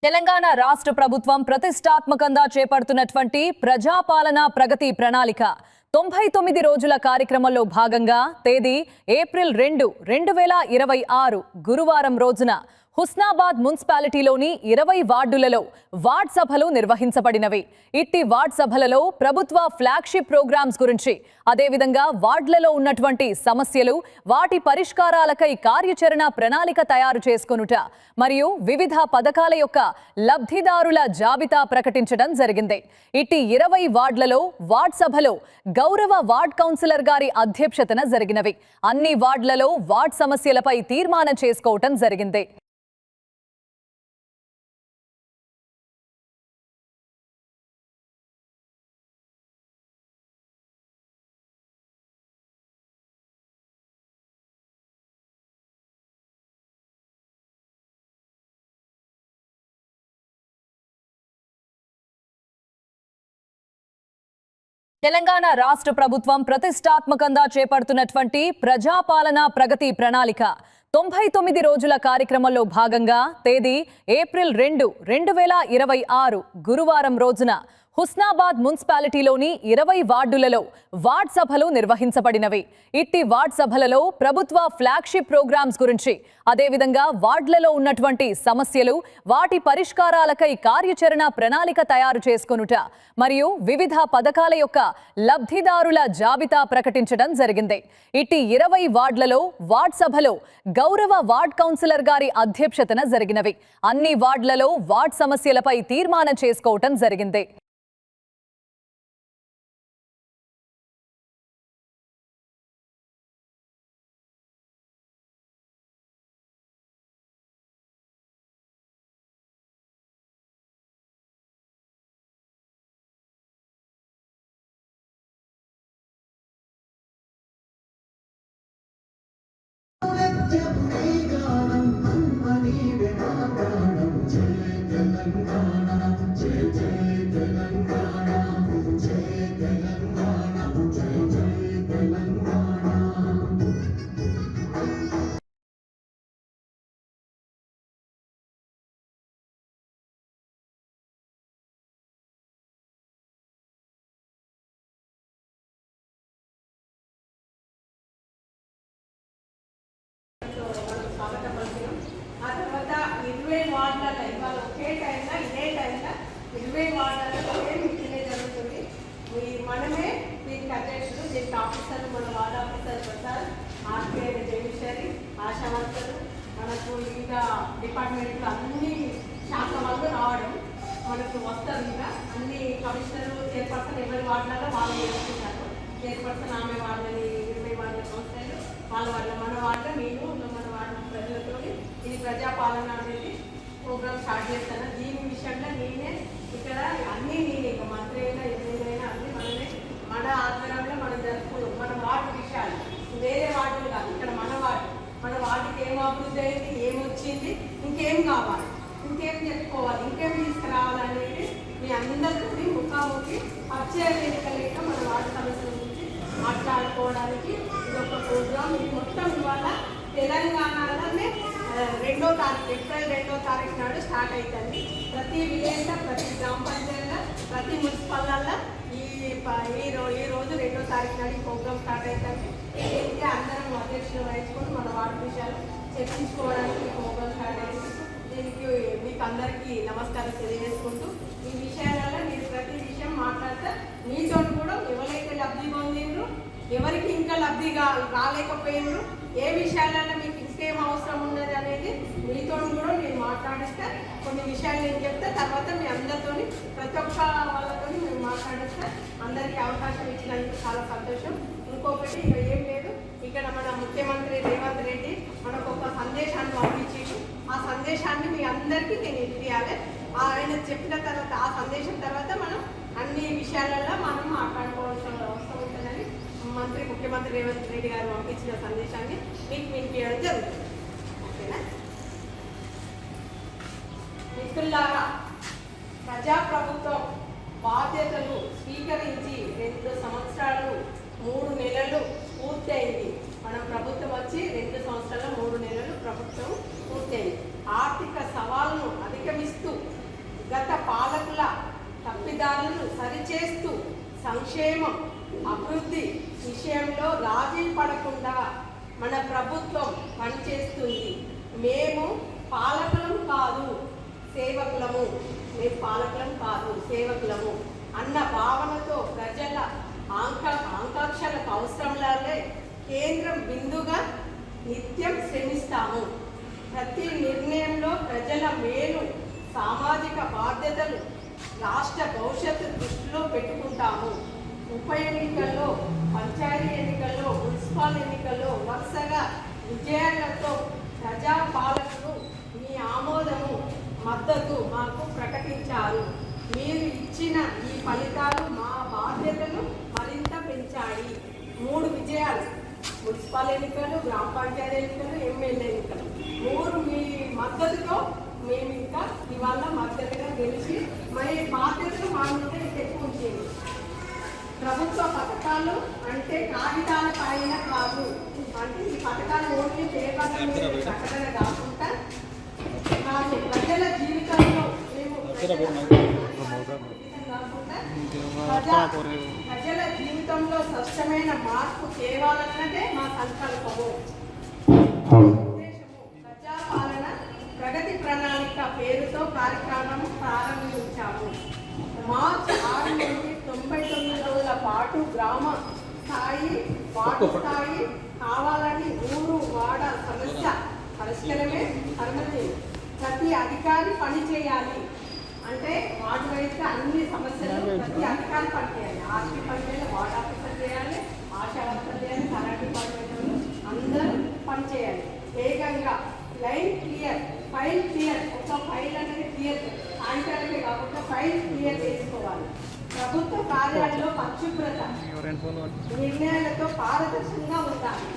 తెలంగాణ రాష్ట్ర ప్రభుత్వం ప్రతిష్టాత్మకంగా చేపడుతున్నటువంటి ప్రజాపాలన ప్రగతి ప్రణాళిక 99 రోజుల కార్యక్రమంలో భాగంగా తేదీ ఏప్రిల్ 2, 2026 గురువారం రోజున హుస్నాబాద్ మున్సిపాలిటీలోని 20 వార్డులలో వార్డ్ సభలు నిర్వహించబడినవి. ఇట్టి వార్డ్ సభలలో ప్రభుత్వ ఫ్లాగ్షిప్ ప్రోగ్రామ్స్ గురించి, అదేవిధంగా వార్డులలో ఉన్నటువంటి సమస్యలు, వాటి పరిష్కారాలకై కార్యాచరణ ప్రణాళిక తయారు చేసుకొనుట మరియు వివిధ పథకాల యొక్క లబ్ధిదారుల జాబితా ప్రకటించడం జరిగింది. ఇట్టి 20 వార్డులలో వార్డ్ సభలో గౌరవ వార్డ్ కౌన్సిలర్ గారి అధ్యక్షతన జరిగినవి. అన్ని వార్డులలో వార్డ్ సమస్యలపై తీర్మానం చేసుకోవటం జరిగింది. తెలంగాణ రాష్ట్ర ప్రభుత్వం ప్రతిష్టాత్మకంగా చేపడుతున్నటువంటి ప్రజాపాలన ప్రగతి ప్రణాళిక 99 రోజుల కార్యక్రమంలో భాగంగా తేదీ ఏప్రిల్ 2, 2026 గురువారం రోజున హుస్నాబాద్ మున్సిపాలిటీలోని 20 వార్డులలో వార్డ్ సభలు నిర్వహించబడినవి. ఇట్టి వార్డ్ సభలలో ప్రభుత్వ ఫ్లాగ్షిప్ ప్రోగ్రామ్స్ గురించి, అదేవిధంగా వార్డులలో ఉన్నటువంటి సమస్యలు, వాటి పరిష్కారాలకై కార్యాచరణ ప్రణాళిక తయారు చేసుకొనుట మరియు వివిధ పథకాల యొక్క లబ్ధిదారుల జాబితా ప్రకటించడం జరిగింది. ఇట్టి 20 వార్డులలో వార్డ్ సభలో గౌరవ వార్డ్ కౌన్సిలర్ గారి అధ్యక్షతన జరిగినవి. అన్ని వార్డులలో వార్డ్ సమస్యలపై తీర్మానం చేసుకోవటం జరిగింది. ఆ తర్వాత 20 వార్డులలో ఇవాళ ఒకే టైంలో ఇదే టైంలో 20 వార్డులలో ఒకే మీటింగ్ జరుగుతుంది. మనమే దీనికి అధ్యక్షులు, దీనికి ఆఫీసర్లు, మన వార్డు ఆఫీసర్ ప్రసాద్, ఆర్కే జయమిషరి, ఆశా వర్కర్లు, మనకు వివిధ డిపార్ట్మెంట్లు అన్ని శాఖ వాళ్ళు రావడం మనకు వస్తారు. ఇంకా అన్ని కమిషనర్లు, చైర్పర్సన్ ఎవరి వార్డులలో వాళ్ళు చేసుకుంటారు. చైర్పర్సన్ ఆమె వాళ్ళని 20 వార్డుల కౌన్సిలర్లు వాళ్ళ మన వార్డులో నేను మన వార్డు ప్రజలతో ఇది ప్రజాపాలన అనేది ప్రోగ్రామ్ స్టార్ట్ చేస్తాను. దీని విషయంలో నేనే ఇక్కడ అన్నీ నేనే ఇక మంత్రి అయినా ఎమ్మెల్యేనా అన్నీ మనమే మన ఆధ్వర్యంలో మనం జరుపుకున్నాం. మన వార్డు విషయాలు వేరే వార్డులు కాదు, ఇక్కడ మన వార్డుకి ఏం అభివృద్ధి అయింది, ఏమొచ్చింది, ఇంకేం కావాలి, ఇంకేం చెప్పుకోవాలి, ఇంకేం తీసుకురావాలనేది మీ అందరికీ ముఖాముఖి వచ్చే వేదికలేక మన వార్డు సమస్యల గురించి మాట్లాడుకోవడానికి ఇది ఒక ప్రోగ్రామ్. ఇది మొత్తం ఇవాళ తెలంగాణలోనే 2వ తారీఖు ఏప్రిల్ 2వ తారీఖు నాడు స్టార్ట్ అవుతుంది. ప్రతి విలేజ్లో, ప్రతి గ్రామ పంచాయతీలో, ప్రతి మున్సిపల్లో ఈ రోజు 2వ తారీఖు నాడు ఈ ప్రోగ్రామ్ స్టార్ట్ అవుతుంది. దీనికి అందరం అధ్యక్షులు వహించుకొని మన వార్డు విషయాలు చర్చించుకోవడానికి ఈ ప్రోగ్రామ్ స్టార్ట్ అయింది. దీనికి మీకు అందరికీ నమస్కారం తెలియజేసుకుంటూ, ఈ విషయాలలో మీరు ప్రతి విషయం మాట్లాడితే మీతో కూడా ఎవరైతే లబ్ధి పొందిండ్రు, ఎవరికి ఇంకా లబ్ధిగా రాలేకపోయినరు, ఏ విషయాలలో మీకు ఇంకేం అవసరం ఉన్నది అనేది మీతో కూడా నేను మాట్లాడిస్తే కొన్ని విషయాలు నేను చెప్తే తర్వాత మీ అందరితో ప్రతి ఒక్క వాళ్ళతో మేము మాట్లాడిస్తే అందరికీ అవకాశం ఇచ్చినందుకు చాలా సంతోషం. ఇంకొకటి ఇక ఏం లేదు, ఇక్కడ మన ముఖ్యమంత్రి రేవంత్ రెడ్డి మనకు ఒక సందేశాన్ని పంపించేసి ఆ సందేశాన్ని మీ అందరికీ నేను ఇవ్వాలి. ఆయన చెప్పిన తర్వాత ఆ సందేశం తర్వాత మనం అన్ని విషయాలలో మనం మాట్లాడుకోవాల్సిన అవసరం ఉంటుందని ముఖ్యమంత్రి రేవంత్ రెడ్డి గారు పంపించిన సందేశాన్ని మీకు వినిపించడం జరుగుతుంది. ఓకేనా మిత్రులారా, ప్రజాప్రభుత్వం బాధ్యతలు స్వీకరించి 2 సంవత్సరాలు 3 నెలలు పూర్తయింది. మన ప్రభుత్వం వచ్చి 2 సంవత్సరాల 3 నెలలు ప్రభుత్వం పూర్తయింది. ఆర్థిక సవాళ్ళను అధిగమిస్తూ గత పాలకుల తప్పిదాలను సరిచేస్తూ సంక్షేమం అభివృద్ధి విషయంలో రాజీ పడకుండా మన ప్రభుత్వం పనిచేస్తుంది. మేము పాలకులం కాదు సేవకులము, మేము పాలకులం కాదు సేవకులము అన్న భావనతో ప్రజల ఆకాంక్షలకు అవసరంలాగే కేంద్రం బిందుగా నిత్యం శ్రమిస్తాము. ప్రతి నిర్ణయంలో ప్రజల మేలు, సామాజిక బాధ్యతలు, రాష్ట్ర భవిష్యత్తు దృష్టిలో పెట్టుకుంటాము. ఉప ఎన్నికల్లో, పంచాయతీ ఎన్నికల్లో, మున్సిపల్ ఎన్నికల్లో వరుసగా విజయాలతో ప్రజాపాలనకు మీ ఆమోదము, మద్దతు మాకు ప్రకటించారు. మీరు ఇచ్చిన ఈ ఫలితాలు మా బాధ్యతను మరింత పెంచాయి. 3 విజయాలు, మున్సిపల్ ఎన్నికలు, గ్రామ పంచాయతీ ఎన్నికలు, ఎమ్మెల్యే ఎన్నికలు, 3 మీ మద్దతుతో మేము ఇంకా ఇవాళ మద్దతుగా గెలిచి మరి బాధ్యతలు మా మీద ఎక్కువ ఉంచేది. ప్రభుత్వ పథకాలు అంటే కాగితాల పైన కాదు, అంటే ఈ పథకాలు ఓన్లీ పేపర్ ప్రకటన కాకుండా కాదు, ప్రజల జీవితంలో మేము ప్రజల జీవితంలో స్పష్టమైన మార్పు తేవాలన్నదే మా సంకల్పము. ఉద్దేశము ప్రజాపాలన ప్రగతి ప్రణాళిక పేరుతో కార్యక్రమం ప్రారంభించాము. మార్చి 6 నుండి 99 రోజుల పాటు గ్రామ స్థాయి, వార్డు స్థాయి కావాలని ఊరు వాడ సమస్య పరిష్కారమే పరమతి. ప్రతి అధికారి పని చేయాలి, అంటే వార్డు వైజ్గా అన్ని సమస్యలు ప్రతి అధికారి పని చేయాలి. ఆర్టీ పని చేయాలి, వార్డ్ ఆఫీసర్ చేయాలి, ఆశా వర్కర్ చేయాలి, కరెంట్ డిపార్ట్మెంట్ అందరూ పని చేయాలి. వేగంగా లైన్ క్లియర్, ఫైల్ క్లియర్, ఒక ఫైల్ అనేది క్లియర్ సాయంత్రానికే కాకుండా ఫైల్ క్లియర్ చేసుకోవాలి. ప్రభుత్వ కార్యాలయంలో పరిశుభ్రత, నిర్ణయాలతో పారదర్శకంగా ఉండాలి.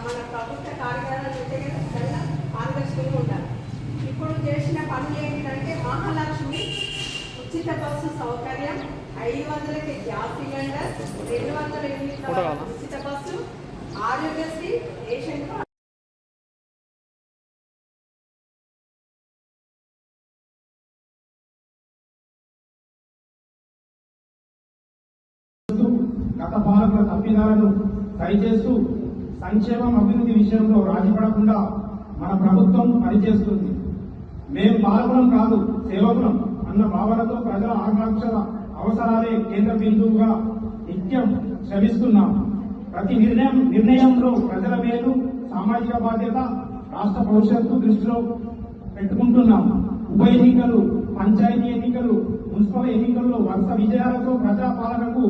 మన ప్రభుత్వ కార్యాలయాలు పారదర్శకంగా ఉండాలి. ఇప్పుడు చేసిన పనులు ఏంటంటే మహాలక్ష్మి ఉచిత బస్సు సౌకర్యం, 500కి గ్యాస్ సిలిండర్, 200 యూనిట్ల ఉచిత బస్సు, ఆరోగ్యశ్రీ, రేషన్ కార్డు. గత పాలకుల తప్పిదాలను సరిచేస్తూ సంక్షేమం అభివృద్ధి విషయంలో రాజీపడకుండా మన ప్రభుత్వం పనిచేస్తుంది. మేము పాలకులం కాదు సేవకులం అన్న భావనతో ప్రజల ఆకాంక్షల అవసరాలే కేంద్ర బిందువుగా నిత్యం శ్రమిస్తున్నాం. ప్రతి నిర్ణయంలో ప్రజల మేలు, సామాజిక బాధ్యత, రాష్ట్ర భవిష్యత్తు దృష్టిలో పెట్టుకుంటున్నాం. ఉప ఎన్నికలు, పంచాయతీ ఎన్నికలు, మున్సిపల్ ఎన్నికల్లో వరుస విజయాలతో ప్రజాపాలనకు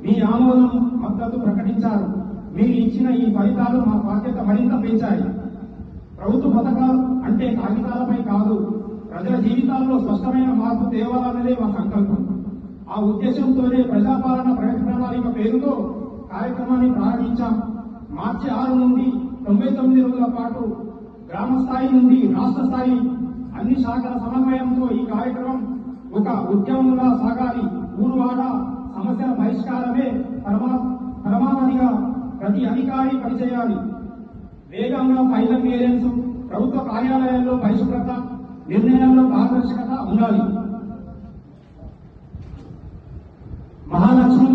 మీ ఆమోదం, మద్దతు ప్రకటించారు. మీరు ఇచ్చిన ఈ ఫలితాలు మా బాధ్యత మరింత పెంచాయి. ప్రభుత్వ పథకాలు అంటే కాగితాలపై కాదు, ప్రజల జీవితాల్లో స్పష్టమైన మార్పు తేవాలన్నదే మా సంకల్పం. ఆ ఉద్దేశంతోనే ప్రజాపాలన ప్రగతి ప్రణాళిక పేరుతో కార్యక్రమాన్ని ప్రారంభించాం. మార్చి 6 నుండి 99 రోజుల పాటు గ్రామ స్థాయి నుండి రాష్ట్ర స్థాయి అన్ని శాఖల సమన్వయంతో ఈ కార్యక్రమం ఒక ఉద్యమంగా సాగాలి. ఊరువాడ సమస్యల పరిష్కారమే పరమావధిగా ప్రతి అధికారి పనిచేయాలి. వేగంగా ఫైల్ క్లియరెన్స్, ప్రభుత్వ కార్యాలయాల్లో పరిశుభ్రత, నిర్ణయాల్లో పారదర్శకత ఉండాలి. మహాలక్ష్మి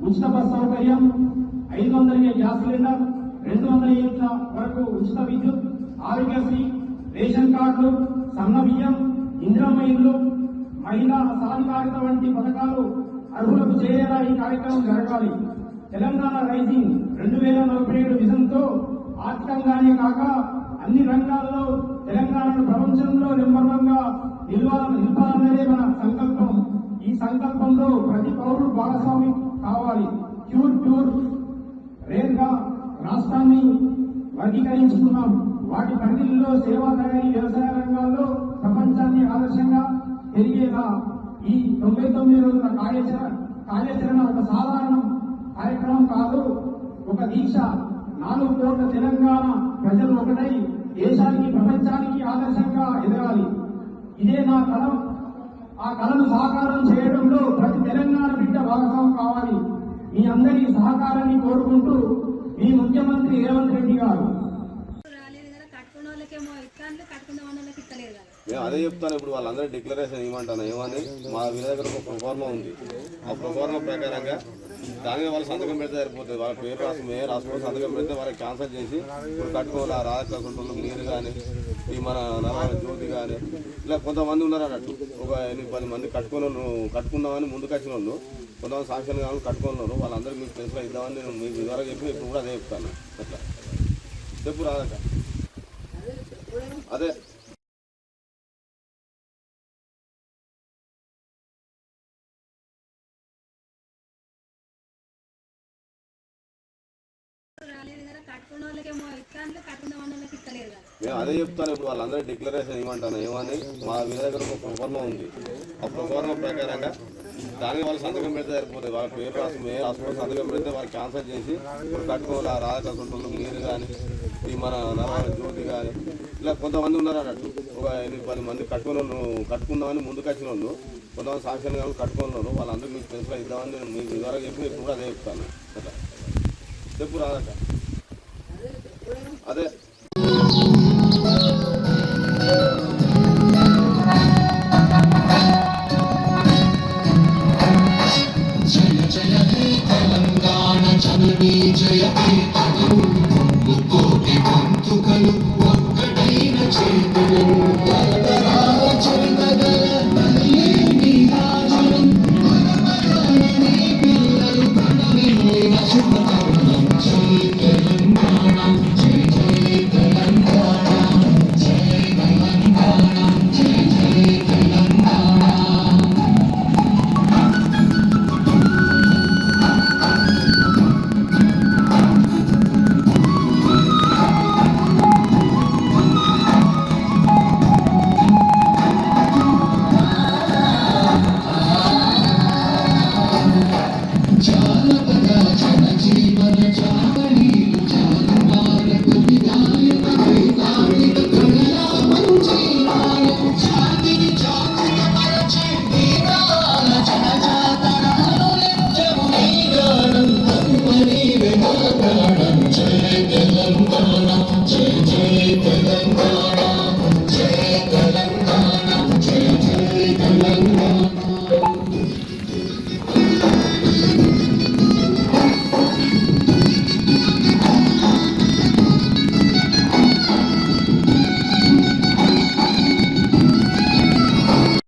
ఉచిత బస్ సౌకర్యం, 500 గ్యాస్ సిలిండర్, 200 యూనిట్ల వరకు ఉచిత విద్యుత్, ఆరోగ్యశ్రీ, రేషన్ కార్డులు, సన్న బియ్యం, ఇందిరమ్మ ఇల్లు, మహిళా సాధికారిత వంటి పథకాలు అర్హులకు చేరేలా ఈ కార్యక్రమం జరగాలి. తెలంగాణ రైజింగ్ 2047 విజన్తో ఆర్థికంగానే కాక అన్ని రంగాల్లో తెలంగాణను ప్రపంచంలో నెంబర్ 1గా నిలపాలన్నదే మన సంకల్పం. ఈ సంకల్పంలో ప్రతి పౌరుడు భాగస్వామి కావాలి. ప్యూర్ రేర్ గా రాష్ట్రాన్ని వర్గీకరించుకున్నాం. వాటి పరిధిలో సేవా తయారీ, వ్యవసాయ రంగాల్లో ప్రపంచాన్ని ఆదర్శంగా పెరిగేలా ఈ 99 రోజుల కార్యాచరణ ఒక సాధారణ కార్యక్రమం కాదు, ఒక దీక్ష. 4 కోట్ల తెలంగాణ ప్రజలు ఒకటై దేశానికి, ప్రపంచానికి ఆదర్శంగా ఎదగాలి. ఇదే నా కలం. ఆ కళను సాకారం చేయడంలో ప్రతి తెలంగాణ బిడ్డ భాగస్వామి కావాలి. మీ అందరి సహకారాన్ని కోరుకుంటూ మీ ముఖ్యమంత్రి రేవంత్ రెడ్డి గారు. రాలేదు కదా, కట్టుకున్న వాళ్ళకేమో ఇస్తాను, మేము అదే చెప్తాను. ఇప్పుడు వాళ్ళందరూ డిక్లరేషన్ ఇవ్వమంటాను. ఏమని మా వీళ్ళ దగ్గర ఒక ప్రొఫార్మా ఉంది. ఆ ప్రొఫార్మా ప్రకారంగా దాని మీద వాళ్ళు సంతకం పెడితే సరిపోతుంది. వాళ్ళ పేరు రాసుకొని సంతకం పెడితే వాళ్ళకి క్యాన్సల్ చేసి ఇప్పుడు కట్టుకోవాలి. ఆ రాజకీయ మీరు కానీ ఈ మన నరవాళ్ళ జ్యోతి కానీ ఇలా కొంతమంది ఉన్నారు అన్నట్టు. ఒక 8-10 మంది కట్టుకున్నామని ముందుకు వచ్చిన వాళ్ళు, కొంతమంది సాంక్షన్ కానీ కట్టుకున్నారు. వాళ్ళందరికీ మీకు తెలుసులో ఇద్దామని నేను మీకు ఇదివరకు చెప్పి ఇప్పుడు కూడా అదే చెప్తాను. అట్లా చెప్పు రాదక్క. అదే మేము అదే చెప్తాను. ఇప్పుడు వాళ్ళందరూ డిక్లరేషన్ ఇవ్వమంటాను. ఏమని మా వీళ్ళ దగ్గర ఒక ప్రొఫార్మా ఉంది. ఆ ప్రొఫార్మా ప్రకారంగా దాని మీద వాళ్ళు సంతకం పెడితే సరిపోతుంది. వాళ్ళ పేరు రాసుకొని సంతకం పెడితే వాళ్ళు క్యాన్సల్ చేసి ఇప్పుడు కట్టుకోవాలి. ఆ రాజకీయ మీరు కానీ ఈ మన నరవాళ్ళ జ్యోతి కానీ ఇలా కొంతమంది ఉన్నారు అన్నట్టు. ఒక 8-10 మంది కట్టుకున్నామని ముందుకు వచ్చిన వాళ్ళు, కొంతమంది సాంక్షన్ కానీ కట్టుకున్నారు. వాళ్ళందరికీ మీకు తెలుసులో ఇద్దామని నేను మీకు ఇదివరకు చెప్పి ఇప్పుడు కూడా అదే చెప్తాను. అట్లా చెప్పు రాదక్క. అదే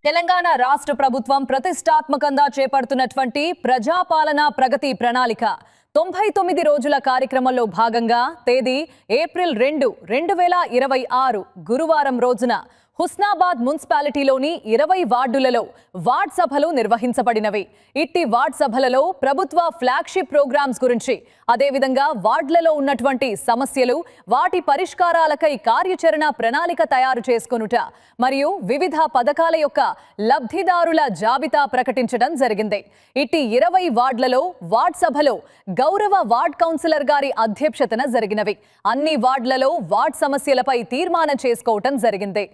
తెలంగాణ రాష్ట్ర ప్రభుత్వం ప్రతిష్టాత్మకంగా చేపడుతున్నటువంటి ప్రజాపాలన ప్రగతి ప్రణాళిక 99 రోజుల కార్యక్రమంలో భాగంగా తేదీ ఏప్రిల్ 2, 2026 గురువారం రోజున హుస్నాబాద్ మున్సిపాలిటీలోని 20 వార్డులలో వార్డ్ సభలు నిర్వహించబడినవి. ఇట్టి వార్డ్ సభలలో ప్రభుత్వ ఫ్లాగ్షిప్ ప్రోగ్రామ్స్ గురించి, అదేవిధంగా వార్డులలో ఉన్నటువంటి సమస్యలు, వాటి పరిష్కారాలకై కార్యాచరణ ప్రణాళిక తయారు చేసుకొనుట మరియు వివిధ పథకాల యొక్క లబ్ధిదారుల జాబితా ప్రకటించడం జరిగింది. ఇట్టి 20 వార్డులలో వార్డ్ సభలో గౌరవ వార్డ్ కౌన్సిలర్ గారి అధ్యక్షతన జరిగినవి. అన్ని వార్డులలో వార్డ్ సమస్యలపై తీర్మానం చేసుకోవటం జరిగింది.